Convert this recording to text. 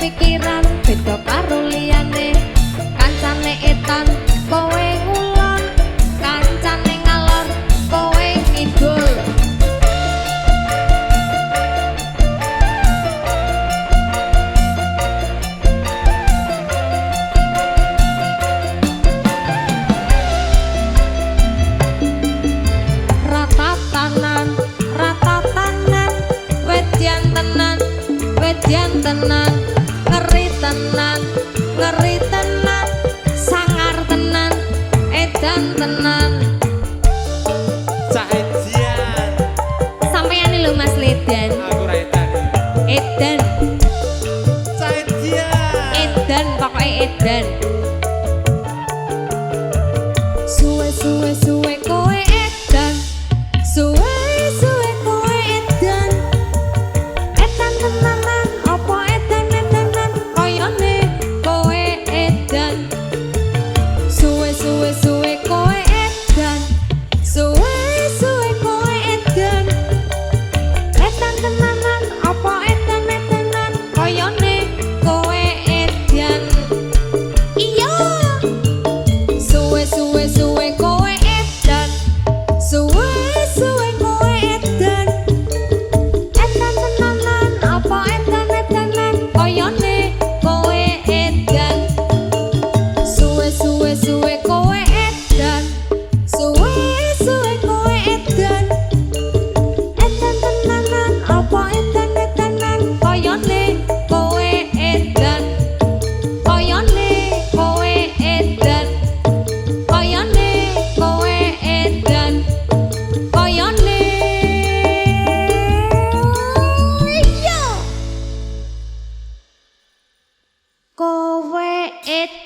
pikiran beda karo liyane kancane etan kowe ngulon kancane ngalor kowe ngidul wedian tenan ngeri tenan sangar tenan edan tenan Saejian sampeyan lho Mas Ledan aku ra edan Saejian pokoke edan suwe kowe edan suwe kowe edan edan tenanan opo edan koyone kowe edan suwe kowe edan suwe kowe edan edan tenanan opo edan koyone kowe edan iya suwe kowe edan suwe kowe edan edan tenanan apa edan koyone kowe edan suwe kowe edan suwe kowe edan edan tenanan apa edan koyone kowe edan koyone kowe edan koyone kowe edan koyone iya kowe edan